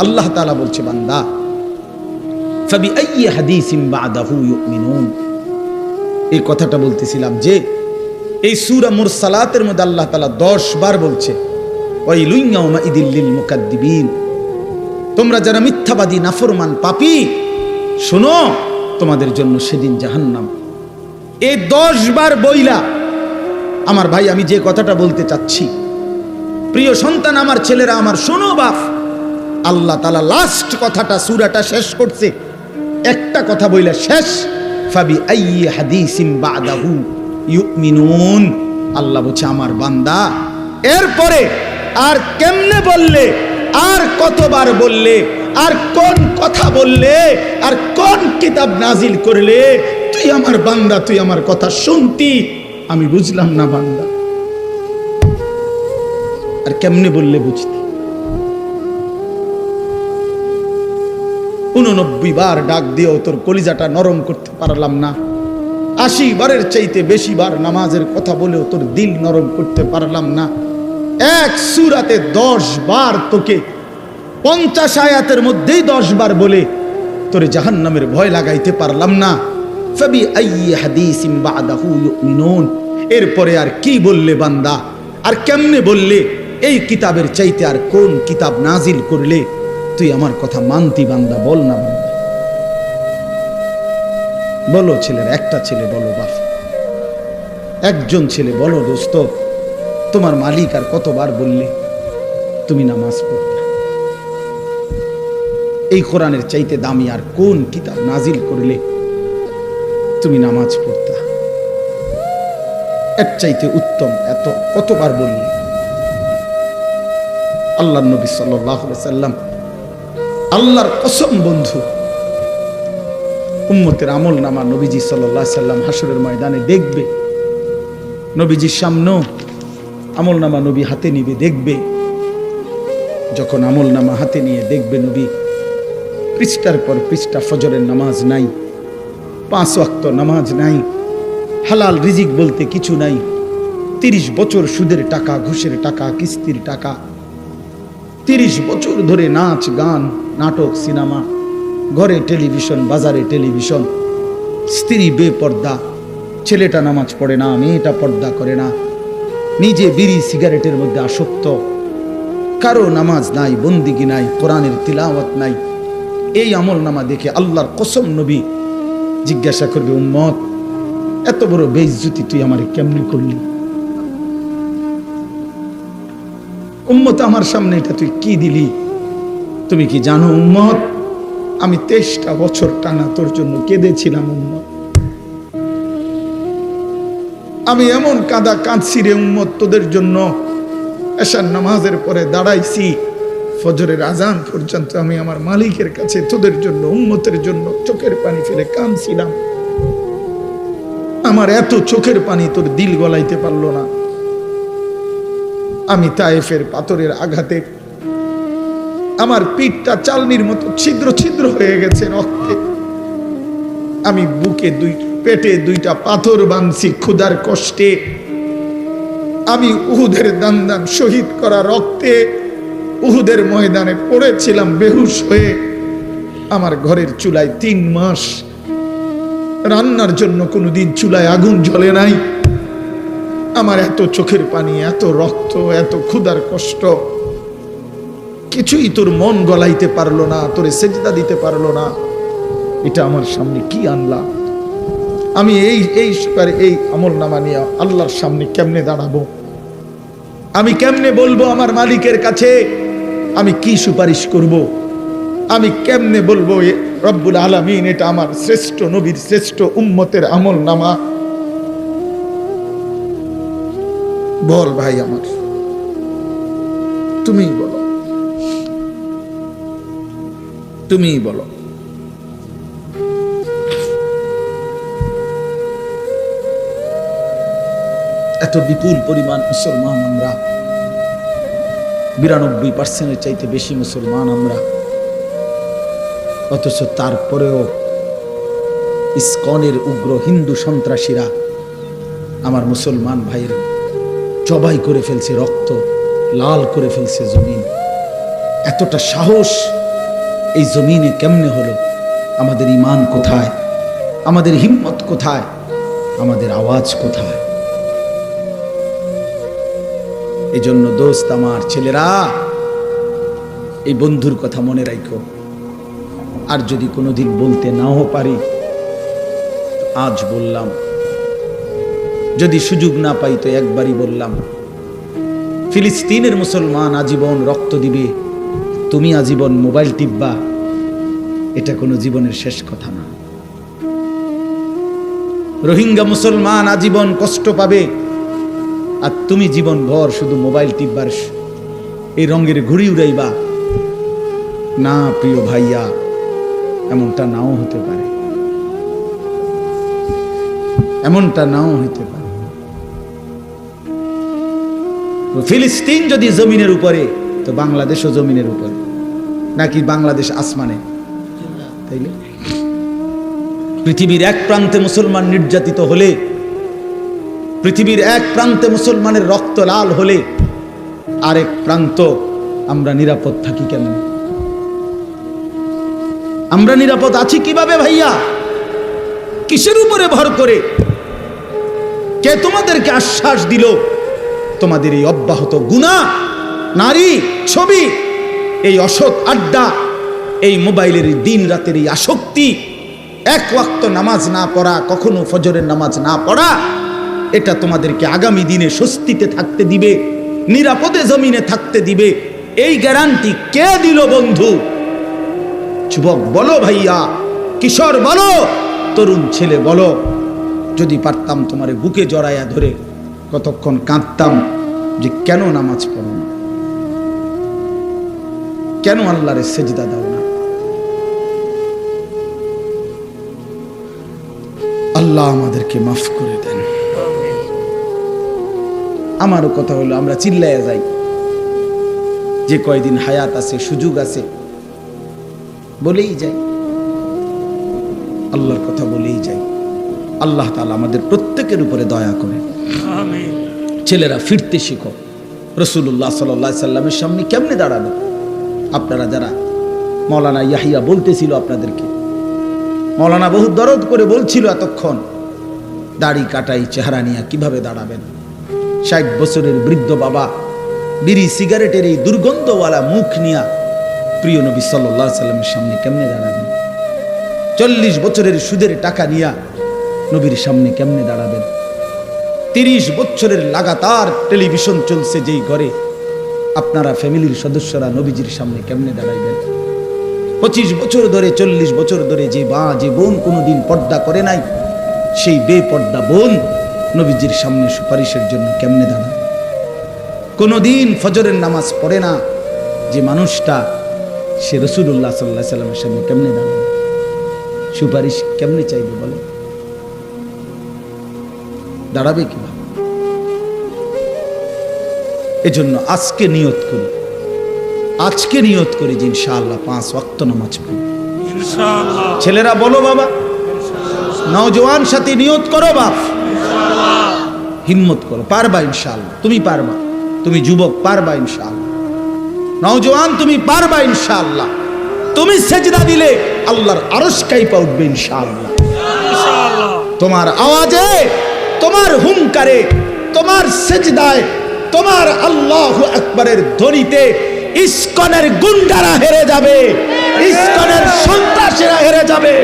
আল্লাহ তাআলা বলছে, বান্দা ফাবিআইয়ি হাদিসিন বা'দাহু ইউমিনুন। এই কথাটা বলতেছিলাম যে এই সূরা মুরসালাতের মধ্যে আল্লাহ তাআলা 10 বার বলছে ওয়াইলুন ইয়াউমাইযিল লিল মুকাদ্দিবিন, তোমরা যারা মিথ্যাবাদী নাফরমান পাপী, শোনো তোমাদের জন্য সেদিন জাহান্নাম। এই 10 বার বইলা আমার ভাই, আমি যে কথাটা বলতে চাচ্ছি, প্রিয় সন্তান, আমার ছেলেরা আমার, শোনো বাপ, আল্লাহ তাআলা লাস্ট কথাটা সূরাটা শেষ করছে একটা কথা বইলা শেষ, ফাবিআইয়ি হাদিসিন বা'দাহু ইউমিনুন। আল্লাহ বলছে, আমার বান্দা এরপরে আর কেমনে বললে, আর কতবার বললে, আর কোন কথা বললে, আর কোন কিতাব নাজিল করলে, তুই আমার বান্দা, তুই আমার কথা শুনতি, আমি বুঝলাম না বান্দা, আর কেমনে বললে বুঝতি। 89 বার ডাক দিয়েও তোর কলিজাটা নরম করতে পারলাম না, 80 বারের চাইতে বেশি বার নামাজের কথা বলেও তোর দিল নরম করতে পারলাম না। এক সূরাতে 10 বার তোকে 50 আয়াতের মধ্যেই 10 বার বলে তোরে জাহান্নামের ভয় লাগাইতে পারলাম না। ফাবিআইয়ি হাদিসিন বা'দাহু ইউমিনুন। এরপরে আর কি বললে বান্দা, আর কেমনে বললে, এই কিতাবের চাইতে আর কোন কিতাব নাজিল করলে তুই আমার কথা মানতি বান্দা, বল না বান্দা, বলো ছেলের, একটা ছেলে বলো বাপ, একজন ছেলে বলো দোস্ত, তোমার মালিক আর কতবার বললে তুমি নামাজ পড়তা, এই কোরআনের চাইতে দামি আর কোন কিতাব নাজিল করলে তুমি নামাজ পড়তা, এর চাইতে উত্তম এত কতবার বললে। আল্লাহর নবী সাল্লাল্লাহু আলাইহি ওয়াসাল্লাম, আল্লাহর কসম বন্ধু, উম্মতের আমল নামা নবীজি সাল্লাল্লাহু আলাইহি ওয়াসাল্লাম হাসরের ময়দানে দেখবে, নবীজির সামনে আমল নামা নবী হাতে নিবে, দেখবে যখন আমল নামা হাতে নিয়ে দেখবে নবী পৃষ্ঠার পর পৃষ্ঠা ফজরের নামাজ নাই, 5 ওয়াক্ত নামাজ নাই, হালাল রিজিক বলতে কিছু নাই, 30 বছর সুদের টাকা, ঘুষের টাকা, কিস্তির টাকা, 30 বছর ধরে নাচ গান, নাটক, সিনেমা, ঘরে টেলিভিশন, বাজারে টেলিভিশন, স্ত্রী বেপর্দা, ছেলেটা নামাজ পড়ে না, মেয়েটা পর্দা করে না, নিজে বিড়ি সিগারেটের মধ্যে আসক্ত, কারো নামাজ নাই, বন্দিগি নাই, কোরআনের তিলাওয়াত নাই। এই আমল নামা দেখে আল্লাহর কসম নবী জিজ্ঞাসা করবে, উম্মত এত বড় বেইজ্জতি তুই আমারে কেমনে করলি? উম্মত আমার সামনে এটা তুই কি দিলি? তুমি কি জানো উম্মত, আমি 23টা বছর টানা তোর জন্য কেঁদেছিলাম উম্মত, আমি এমন কাঁদা কাঁদছি রে উম্মত তোদের জন্য, এশার নামাজের পরে দাঁড়াইছি, ফজরের আজান পর্যন্ত আমি আমার মালিকের কাছে তোদের জন্য, উম্মতের জন্য চোখের পানি ফেলে কাঁদছিলাম। আমার এত চোখের পানি তোর দিল গলাইতে পারলো না। আমি তায়েফের পাথরের আঘাতে আমার পিঠটা চালনির মতো ছিদ্র ছিদ্র হয়ে গেছে রক্তে, আমি বুকে পেটে 2টা পাথর বাঁধছি ক্ষুধার কষ্টে, আমি উহুদের দান শহীদ করা রক্তে উহুদের ময়দানে পড়েছিলাম বেহুশ হয়ে, আমার ঘরের চুলায় 3 মাস রান্নার জন্য কোনোদিন চুলায় আগুন জ্বলে নাই। আমার এত চোখের পানি, এত রক্ত, এত ক্ষুধার কষ্ট, কিছুই তোর মন গলাইতে পারলো না, তোরে সেজদা দিতে পারলো না। এটা আমার সামনে কি আনলা? আমি এই আমল নামা নিয়ে আল্লাহর সামনে কেমনে দাঁড়াবো? আমি কেমনে বলবো আমার মালিকের কাছে আমি কি সুপারিশ করব? আমি কেমনে বলবো রব্বুল আলামিন এটা আমার শ্রেষ্ঠ নবীর শ্রেষ্ঠ উম্মতের আমল নামা? বল ভাই আমার, তুমিই বলো, তুমিই বলো। এত বিপুল পরিমাণ মুসলমান আমরা, 92% চাইতে বেশি মুসলমান আমরা, অথচ তারপরেও ইসকনের উগ্র হিন্দু সন্ত্রাসীরা আমার মুসলমান ভাইয়ের জবাই করে ফেলছে, রক্ত লাল করে ফেলছে জমিন। এতটা সাহস এই জমিনে কেমনে হলো? আমাদের ঈমান কোথায়? আমাদের হিম্মত কোথায়? আমাদের আওয়াজ কোথায়? এই জন্য দোস্ত আমার, ছেলেরা, এই বন্ধুর কথা মনে রাখো। আর যদি কোনোদিন বলতে নাও পারি, আজ বললাম। যদি সুযোগ না পাই তো একবারই বললাম। ফিলিস্তিনের মুসলমান আজীবন রক্ত দিবে, তুমি আজীবন মোবাইল টিপবা, এটা কোনো জীবনের শেষ কথা না। রোহিঙ্গা মুসলমান আজীবন কষ্ট পাবে, আর তুমি জীবন ভর শুধু মোবাইল টিপবার এই রঙের ঘুড়ি উড়াইবা না। প্রিয় ভাইয়া, এমনটা নাও হতে পারে, এমনটা নাও হতে পারে। ফিলিস্তিন যদি জমিনের উপরে, তো বাংলাদেশও জমিনের উপরে, নাকি বাংলাদেশ আসমানে? তাইলে পৃথিবীর এক প্রান্তে মুসলমান নির্যাতিত হলে, পৃথিবীর এক প্রান্তে মুসলমানের রক্ত লাল হলে, আরেক প্রান্ত আমরা নিরাপদ থাকি কেন? আমরা নিরাপদ আছি কিভাবে ভাইয়া? কিসের উপরে ভর করে? কে তোমাদেরকে আশ্বাস দিল তোমাদের এই অব্যাহত গুনাহ, নারী, ছবি, এই অসৎ আড্ডা, এই মোবাইলের দিন রাতের এই আসক্তি, এক ওয়াক্ত নামাজ না পড়া, কখনো ফজরের নামাজ না পড়া, এটা তোমাদেরকে আগামী দিনে স্বস্তিতে থাকতে দিবে, নিরাপদে জমিনে থাকতে দিবে? এই গ্যারান্টি কে দিল বন্ধু? যুবক বলো, ভাইয়া, কিশোর বলো, তরুণ ছেলে বলো। যদি পারতাম তোমারে বুকে জড়াইয়া ধরে কতক্ষণ কাঁদতাম যে কেন নামাজ পড়ো না, কেন আল্লাহরে সেজদা দাও না। আল্লাহ আমাদেরকে মাফ করে দেন। আমারও কথা হলো, আমরা চিল্লাইয়া যাই, যে কয়দিন হায়াত আছে, সুযোগ আছে, বলেই যাই, আল্লাহর কথা বলেই যাই। আল্লাহ তাআলা আমাদের প্রত্যেকের উপরে দয়া করে। আমিন। ছেলেরা, ফিরতে শিখো। রাসূলুল্লাহ সাল্লাল্লাহু আলাইহি সাল্লামের সামনে কেমনে দাঁড়াবে? আপনারা যারা, মাওলানা ইয়াহিয়া বলতেছিল আপনাদেরকে, মাওলানা বহু দরদ করে বলছিল এতক্ষণ, দাড়ি কাটাই চেহারা নিয়ে কিভাবে দাঁড়াবেন? 60 বছরের বৃদ্ধ বাবা বিড়ি সিগারেটের এই দুর্গন্ধওয়ালা মুখ নিয়ে প্রিয় নবী সাল্লাল্লাহু আলাইহি সাল্লামের সামনে কেমনে দাঁড়াবেন? 40 বছরের সুদের টাকা নিয়ে নবীর সামনে কেমনে দাঁড়াবেন? 30 বছরের লাগাতার টেলিভিশন চলছে যেই ঘরে, আপনারা ফ্যামিলির সদস্যরা নবীজির সামনে কেমনে দাঁড়াইবেন? 25 বছর ধরে, 40 বছর ধরে যে বোন কোনোদিন পর্দা করে নাই, সেই বেপর্দা বোন নবীজির সামনে সুপারিশের জন্য কেমনে দাঁড়ায়? কোনোদিন ফজরের নামাজ পড়ে না যে মানুষটা, সে রাসূলুল্লাহ সাল্লাল্লাহু আলাইহি সাল্লামের সামনে কেমনে দাঁড়াবে? সুপারিশ কেমনে চাইবে বলে? দাঁড়াবে কিভাবে? এজন্য আজকে নিয়ত করি, আজকে নিয়ত করি যে ইনশাআল্লাহ 5 ওয়াক্ত নামাজ পড়ব ইনশাআল্লাহ। ছেলেরা বলো বাবা, নওজোয়ান সাথী নিয়ত করো বাপ, ইনশাআল্লাহ। হিম্মত করো, পারবা ইনশাআল্লাহ। তুমি পারবা, তুমি যুবক পারবা ইনশাআল্লাহ। নওজোয়ান তুমি পারবা ইনশাআল্লাহ। তুমি সেজদা দিলে আল্লাহর আরশ কাঁপা উঠবে ইনশাআল্লাহ, ইনশাআল্লাহ। তোমার আওয়াজে, তোমার হুঙ্কারে, তোমার সেজদায়, তোমার আল্লাহু আকবারের ধ্বনিতে ইসকনের গুন্ডারা হেরে যাবে, ইসকনের সন্ত্রাসীরা হেরে যাবে।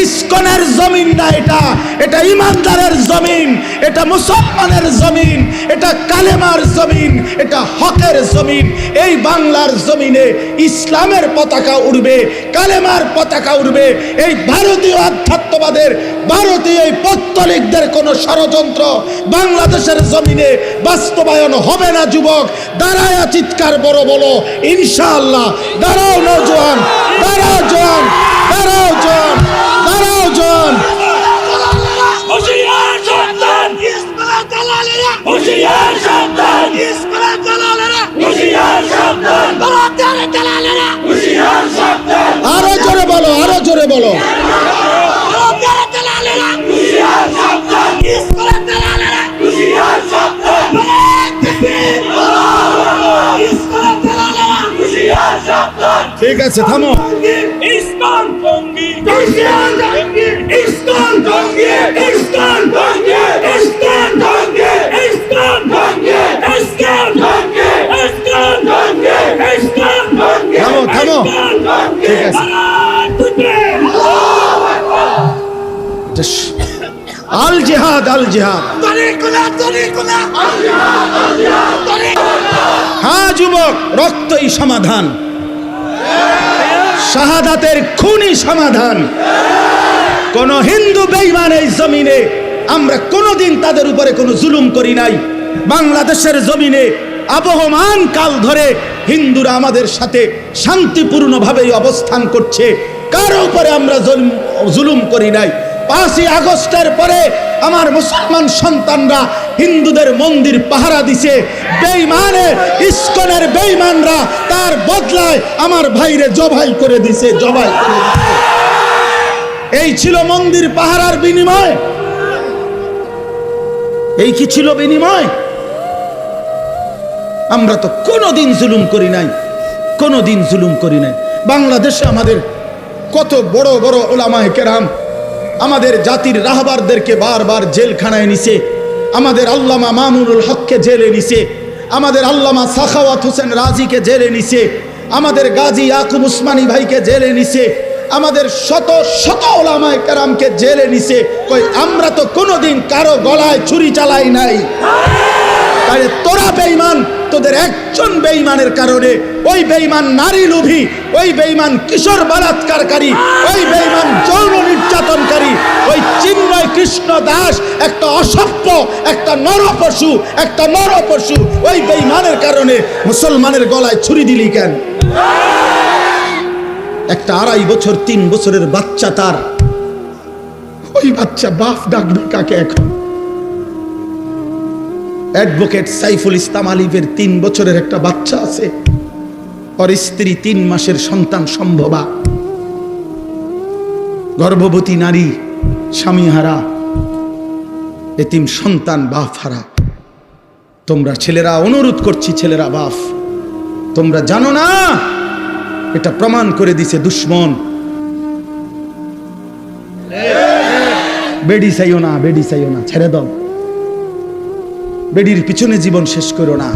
ইসকনের জমিন না এটা, এটা ইমানদারের জমিন, এটা মুসলমানের জমিন, এটা কালেমার জমিন, এটা হকের জমিন। এই বাংলার জমিনে ইসলামের পতাকা উড়বে, কালেমার পতাকা উড়বে। এই ভারতীয় আধ্যাত্মবাদের, ভারতীয় এই পৌত্তলিকদের কোন ষড়যন্ত্র বাংলাদেশের জমিনে বাস্তবায়ন হবে না। যুবক দাঁড়ায় চিৎকার বড় বলো ইনশাআল্লাহ। দাঁড়াও নওজোয়ান, দাঁড়াও জওয়ান, দাঁড়াও জওয়ান, দাঁড়াও জওয়ান। হুশিয়ার সাবধান, ইসমাইল দালালেরা, হুশিয়ার সাবধান, ইসমাইল দালালেরা, হুশিয়ার সাবধান, বালাতের দালালেরা, হুশিয়ার সাবধান। আরো জোরে বলো, আরো জোরে বলো। বালাতের দালালেরা, হুশিয়ার সাবধান, ইসমাইল দালালেরা, হুশিয়ার সাবধান। ইসমাইল দালালেরা, হুশিয়ার সাবধান। ঠিক আছে, থামো। ইসকন জঙ্গি, ইসকন জঙ্গি, ইসকন জঙ্গি, ইসকন জঙ্গি, ইসকন জঙ্গি, ইসকন জঙ্গি, ইসকন জঙ্গি, ইসকন জঙ্গি, ইসকন জঙ্গি। থামো, থামো। ঠিক আছে। আল জিহাদ, আল জিহাদ। হ্যাঁ যুবক, রক্তই সমাধান, শাহাদাতের খুনই সমাধান। কোন হিন্দু বেঈমান এই জমিনে আমরা কোনোদিন তাদের উপরে কোনো জুলুম করি নাই। বাংলাদেশের জমিনে আবহমান কাল ধরে হিন্দুরা আমাদের সাথে শান্তিপূর্ণভাবে অবস্থান করছে, কারো উপরে আমরা জুলুম করি নাই। 5ই আগস্টের পরে আমার মুসলমান সন্তানরা হিন্দুদের মন্দির পাহারা দিছে, বেঈমানের ইসকনের বেঈমানরা তার বদলায় আমার ভাইরে জবাই করে দিছে, জবাই করে দিছে। এই ছিল মন্দির পাহারার বিনিময়, এই কি ছিল বিনিময়? আমরা তো কোনোদিন জুলুম করি নাই, কোনোদিন জুলুম করি নাই। বাংলাদেশে আমাদের কত বড় বড় উলামায়ে কেরাম আমাদের জাতির রাহবারদেরকে বারবার জেলখানায় নিছে, আমাদের আল্লামা মামুনুল হককে জেলে নিছে, আমাদের আল্লামা সাখাওয়াত হোসেন রাজিকে জেলে নিছে, আমাদের গাজী ইয়াকুব উসমানী ভাইকে জেলে নিছে, আমাদের শত শত উলামায়ে কেরামকে জেলে নিছে। কই আমরা তো কোনোদিন কারো গলায় ছুরি চালাই নাই। তাই তোরা বেঈমান, তোদের একজন বেঈমানের কারণে ওই বেঈমান নারী লোভী, ওই বেঈমান কিশোর বলাৎকারকারী, ওই বেঈমান যৌন নির্যাতনকারী, ওই চিন্ময় কৃষ্ণ দাস একটা অসভ্য, একটা নরপশু, একটা নরপশু, ওই বেঈমানের কারণে মুসলমানের গলায় ছুরি দিলি কেন? একটা 2.5 বছর 3 বছরের বাচ্চা, তার ওই বাচ্চা বাপ ডাকবে কাকে এখন? অ্যাডভোকেট সাইফুল ইসলাম আলিফের 3 বছরের একটা বাচ্চা আছে, ওর স্ত্রী 3 মাসের সন্তান সম্ভবা, গর্ভবতী নারী, স্বামীহারা, এতিম সন্তান, বাপ হারা। তোমরা ছেলেরা, অনুরোধ করছি ছেলেরা, বাপ তোমরা জানো না এটা প্রমাণ করে দিছে দুশ্মন। বেডি চাইও না, বেডি চাইও না, ছেড়ে দাও, বেডির পিছনে জীবন শেষ করো না।